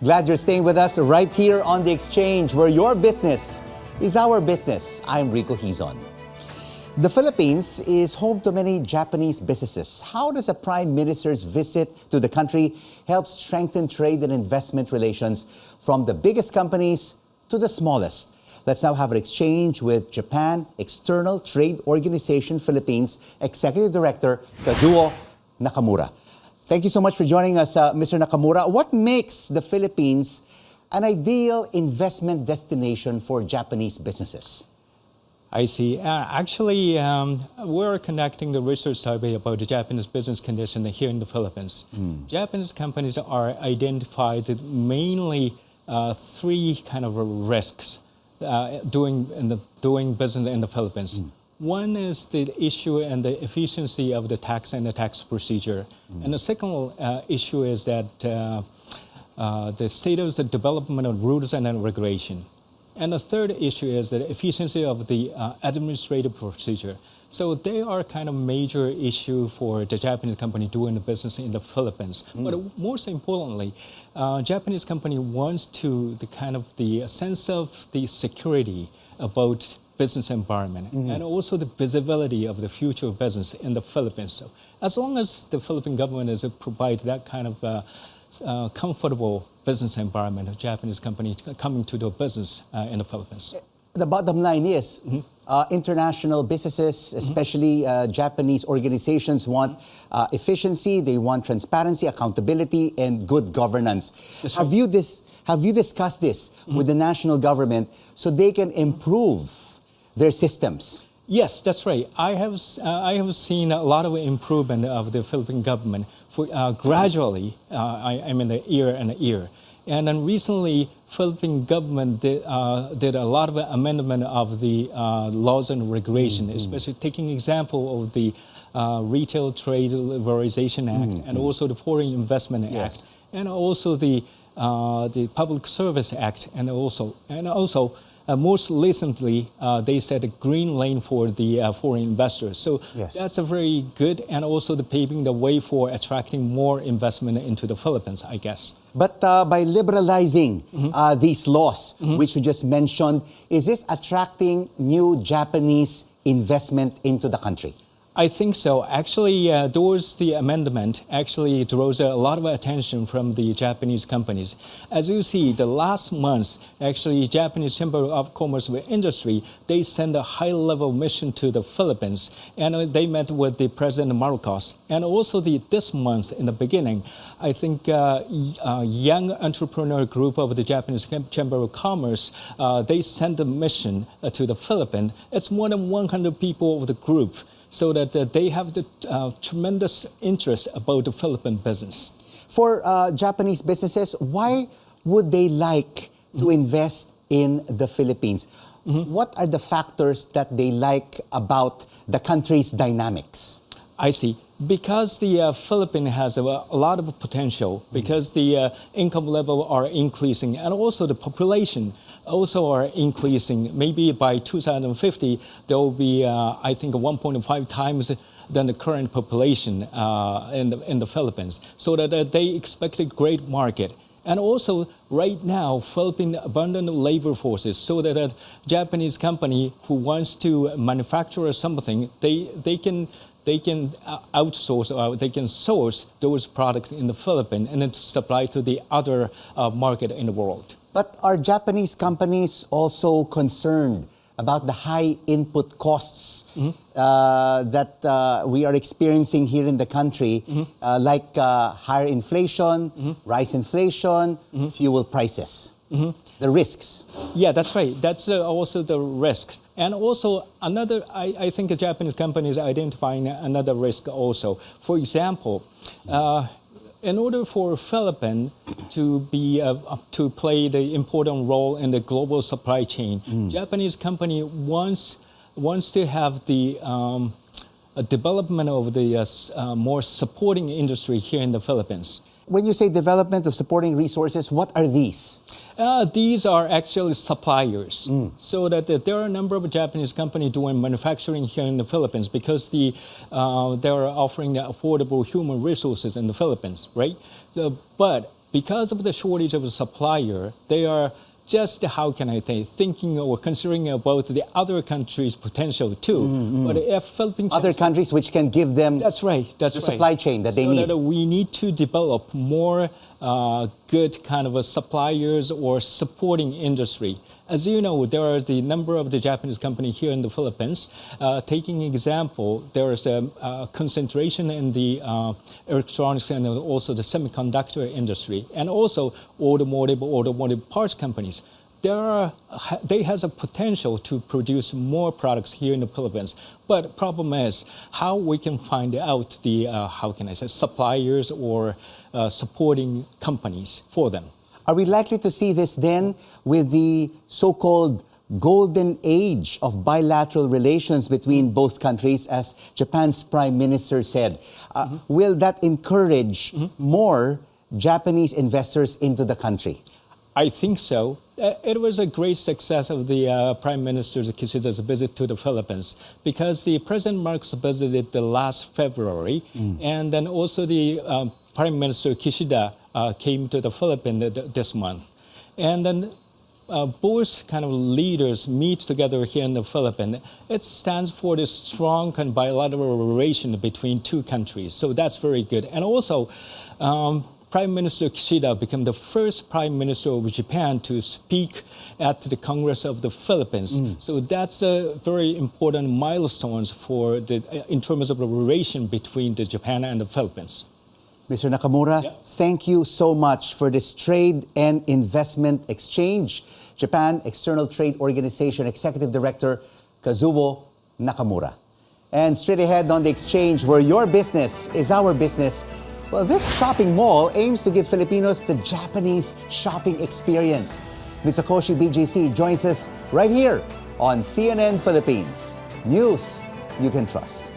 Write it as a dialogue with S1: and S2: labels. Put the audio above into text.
S1: Glad you're staying with us right here on The Exchange, where your business is our business. I'm Rico Hizon. The Philippines is home to many Japanese businesses. How does a Prime Minister's visit to the country help strengthen trade and investment relations from the biggest companies to the smallest? Let's now have an exchange with Japan External Trade Organization Philippines Executive Director Kazuo Nakamura. Thank you so much for joining us, Mr. Nakamura. What makes the Philippines an ideal investment destination for Japanese businesses?
S2: I see. Actually, we're conducting the research survey about the Japanese business condition here in the Philippines. Japanese companies are identified mainly three kind of risks doing business in the Philippines. One is the issue and the efficiency of the tax and the tax procedure. And the second issue is that the status of development of rules and regulation. And the third issue is the efficiency of the administrative procedure. So they are kind of major issue for the Japanese company doing the business in the Philippines. But most importantly, Japanese company wants to the sense of the security about business environment and also the visibility of the future of business in the Philippines. So as long as the Philippine government is provide that kind of comfortable business environment of Japanese companies coming to do business in the Philippines.
S1: The bottom line is international businesses, especially Japanese organizations, want efficiency, they want transparency, accountability, and good governance. Have you discussed this with the national government so they can improve their systems?
S2: Yes, that's right. I have seen a lot of improvement of the Philippine government for gradually. I mean, year and year. And then recently, Philippine government did a lot of amendment of the laws and regulation, especially taking example of the Retail Trade Liberalization Act and also the Foreign Investment Act and also the Public Service Act and also most recently, they set a green lane for the foreign investors. So that's a very good, and also the paving the way for attracting more investment into the Philippines, I guess.
S1: But by liberalizing these laws, which you just mentioned, is this attracting new Japanese investment into the country?
S2: I think so. Actually, towards the amendment, actually draws a lot of attention from the Japanese companies. As you see, the last month, actually, Japanese Chamber of Commerce and Industry, they sent a high-level mission to the Philippines, and they met with the President Marcos. And also this month, in the beginning, I think young entrepreneur group of the Japanese Chamber of Commerce, they sent a mission to the Philippines. It's more than 100 people of the group, so that they have the tremendous interest about the Philippine business.
S1: For Japanese businesses, why would they like to invest in the Philippines? What are the factors that they like about the country's dynamics?
S2: I see. Because the Philippines has a lot of potential, because the income level are increasing, and also the population also are increasing. Maybe by 2050, there will be, I think, 1.5 times than the current population in the Philippines. So that they expect a great market. And also, right now, Philippine abundant labor forces, so that a Japanese company who wants to manufacture something, they can outsource or they can source those products in the Philippines and then to supply to the other market in the world.
S1: But are Japanese companies also concerned about the high input costs that we are experiencing here in the country, like higher inflation, rise inflation, fuel prices? The risks.
S2: Yeah, that's right. That's also the risk. And also another, I think the Japanese companies are identifying another risk also. For example, in order for Philippines to be to play the important role in the global supply chain, Japanese company wants to have the development of the more supporting industry here in the Philippines.
S1: When you say development of supporting resources, what are these?
S2: These are actually suppliers. So that there are a number of Japanese companies doing manufacturing here in the Philippines because they are offering affordable human resources in the Philippines, right? But because of the shortage of a supplier, they are just, how can I say, thinking or considering about the other countries' potential too. But if Philippines...
S1: Other countries which can give them
S2: that's right, that's
S1: the
S2: right.
S1: supply chain that they
S2: so
S1: need.
S2: That we need to develop more good kind of suppliers or supporting industry. As you know, there are the number of the Japanese companies here in the Philippines. Taking example, there is a concentration in the electronics and also the semiconductor industry, and also automotive parts companies. They has a potential to produce more products here in the Philippines. But problem is how we can find out the, how can I say, suppliers or supporting companies for them.
S1: Are we likely to see this then with the so-called golden age of bilateral relations between both countries, as Japan's Prime Minister said? Will that encourage more Japanese investors into the country?
S2: I think so. It was a great success of the Prime Minister Kishida's visit to the Philippines, because the President Marcos visited the last February, and then also the Prime Minister Kishida came to the Philippines this month. And then both kind of leaders meet together here in the Philippines. It stands for the strong kind of bilateral relation between two countries. So that's very good. And also, Prime Minister Kishida became the first Prime Minister of Japan to speak at the Congress of the Philippines. So that's a very important milestone for in terms of the relation between Japan and the Philippines.
S1: Mr. Nakamura, thank you so much for this trade and investment exchange. Japan External Trade Organization Executive Director Kazuo Nakamura. And straight ahead on the exchange, where your business is our business. Well, this shopping mall aims to give Filipinos the Japanese shopping experience. Mitsukoshi BGC joins us right here on CNN Philippines. News you can trust.